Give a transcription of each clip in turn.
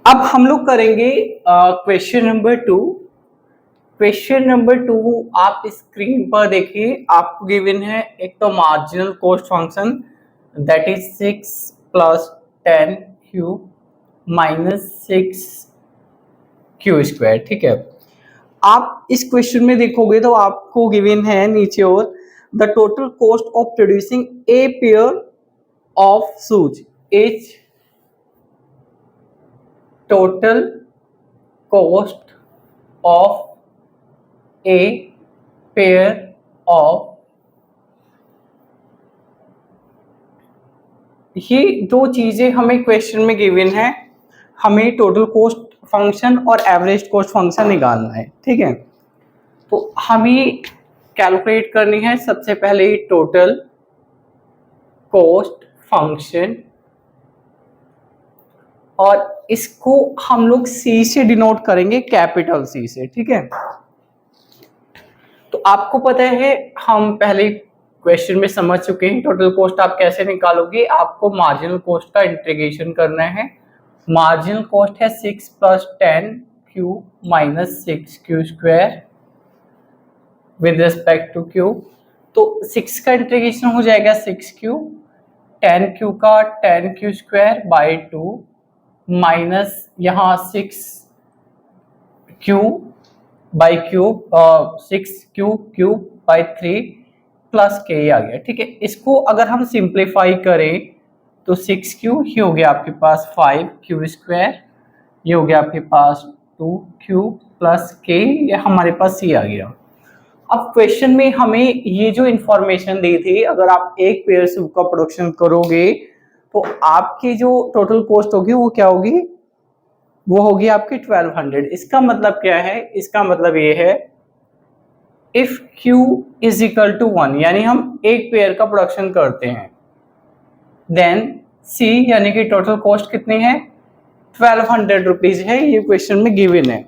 अब हम लोग करेंगे क्वेश्चन नंबर 2। क्वेश्चन नंबर 2 आप स्क्रीन पर देखिए, आपको गिवन है एक तो marginal cost function that is 6 plus 10 Q minus 6 Q square. ठीक है, आप इस क्वेश्चन में देखोगे तो आपको गिवन है नीचे और the total cost of producing a pair of shoes is total cost of a pair of, ये दो चीजें हमें क्वेश्चन में गिवन है, हमें टोटल कॉस्ट फंक्शन और एवरेज कॉस्ट फंक्शन निकालना है। ठीक है, तो हमें कैलकुलेट करनी है सबसे पहले टोटल कॉस्ट फंक्शन, और इसको हम लोग सी से डिनोट करेंगे, कैपिटल सी से। ठीक है, तो आपको पता है हम पहले क्वेश्चन में समझ चुके हैं टोटल कॉस्ट आप कैसे निकालोगे। आपको मार्जिनल कॉस्ट का इंटीग्रेशन करना है। मार्जिनल कॉस्ट है 6 plus 10 Q minus 6 Q square with respect to Q. तो 6 का इंटीग्रेशन हो जाएगा 6 क्यू, 10 क्यू का 10 क्यू स्क्वायर बाई 2 माइनस यहाँ 6 Q by cube 6 Q cube by 3 plus के आ गया। ठीक है, इसको अगर हम सिंप्लीफाई करें तो 6 क्यू ही हो गया आपके पास 5 क्यू स्क्वायर, ये हो गया आपके पास 2 क्यू प्लस के, ये हमारे पास सी आ गया। अब क्वेश्चन में हमें ये जो इंफॉर्मेशन दी थी, अगर आप एक पेयर शू का प्रोडक्शन करोगे तो आपकी जो टोटल कॉस्ट होगी वो क्या होगी, वो होगी आपकी 1200। इसका मतलब क्या है, इसका मतलब ये है if Q is equal to 1, यानी हम एक पेयर का प्रोडक्शन करते हैं, देन C यानी कि टोटल कॉस्ट कितनी है 1200 रुपीज है, ये क्वेश्चन में गिवन है।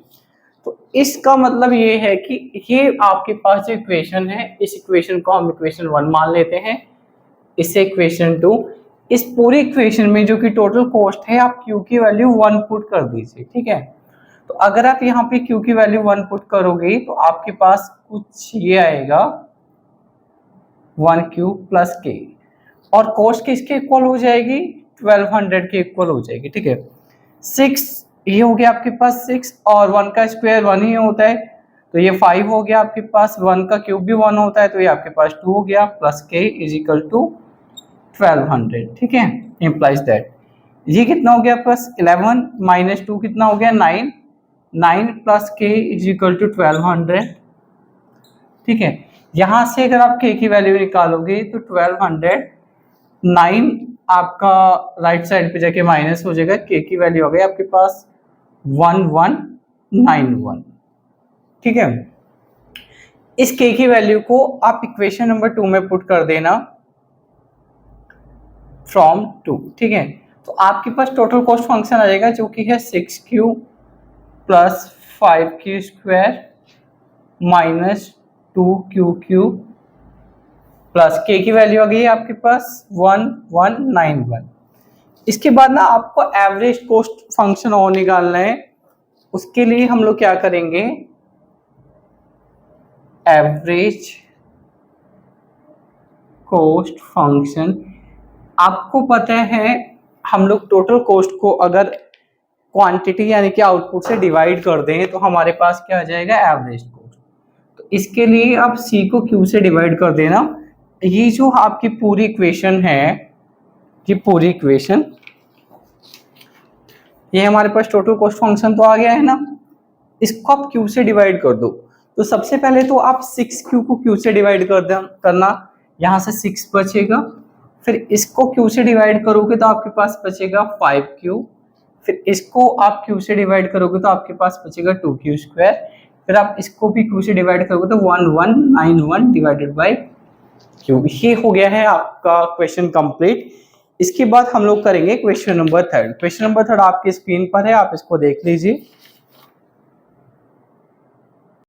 तो इसका मतलब ये है कि ये आपके पास जो इक्वेशन है, इस इक्वेशन को हम इक्वेशन 1 मान लेते हैं, इसे इक्वेशन 2। इस पूरी इक्वेशन में जो कि टोटल कॉस्ट है, आप Q की वैल्यू 1 पुट कर दीजिए। ठीक है, तो अगर आप यहाँ पे Q की वैल्यू 1 पुट करोगे तो आपके पास कुछ ये आएगा 1Q प्लस के, और कॉस्ट किसके इक्वल हो जाएगी 1200 के इक्वल हो जाएगी। ठीक है, 6 ये हो गया आपके पास 6, और 1 का स्क्वायर 1 ही होता है, तो ये 5 हो गया आपके पास, 1 का क्यूब भी 1 होता है, तो ये आपके पास 2 हो गया, प्लस के इज इक्वल टू 1200। ठीक है, इंप्लाइज दैट ये कितना हो गया प्लस 11 माइनस 2 कितना हो गया 9, 9 प्लस के इज इक्वल टू 1200। ठीक है, यहां से अगर आप के की वैल्यू निकालोगे तो 1200, 9 आपका राइट साइड पे जाके माइनस हो जाएगा, के की वैल्यू हो गई आपके पास 1191। ठीक है, इस के की वैल्यू को आप इक्वेशन नंबर 2 में पुट कर देना फ्रॉम 2। ठीक है, तो आपके पास टोटल कॉस्ट फंक्शन आ जाएगा जो कि है 6Q plus 5Q square minus 2QQ plus के की वैल्यू आ गई है आपके पास 1191। इसके बाद ना आपको एवरेज कॉस्ट फंक्शन और निकालना है। उसके लिए हम लोग क्या करेंगे, एवरेज कॉस्ट फंक्शन, आपको पता है हम लोग टोटल कॉस्ट को अगर क्वांटिटी यानी कि आउटपुट से डिवाइड कर दें तो हमारे पास क्या आ जाएगा एवरेज कॉस्ट। तो इसके लिए आप C को Q से डिवाइड कर देना। ये जो आपकी पूरी इक्वेशन है, ये पूरी इक्वेशन, ये हमारे पास टोटल कॉस्ट फंक्शन तो आ गया है ना, इसको आप Q से डिवाइड कर दो। तो सबसे पहले तो आप 6Q को Q से डिवाइड करना, यहाँ से 6 बचेगा, फिर इसको Q से डिवाइड करोगे तो आपके पास बचेगा 5Q, फिर इसको आप Q से डिवाइड करोगे तो आपके पास बचेगा 2Q स्क्वायर, फिर आप इसको भी Q से डिवाइड करोगे तो 1191 डिवाइडेड बाय Q। ये हो गया है आपका क्वेश्चन कंप्लीट। इसके बाद हम लोग करेंगे क्वेश्चन नंबर 3। क्वेश्चन नंबर 3 आपकी स्क्रीन पर है, आप इसको देख लीजिए।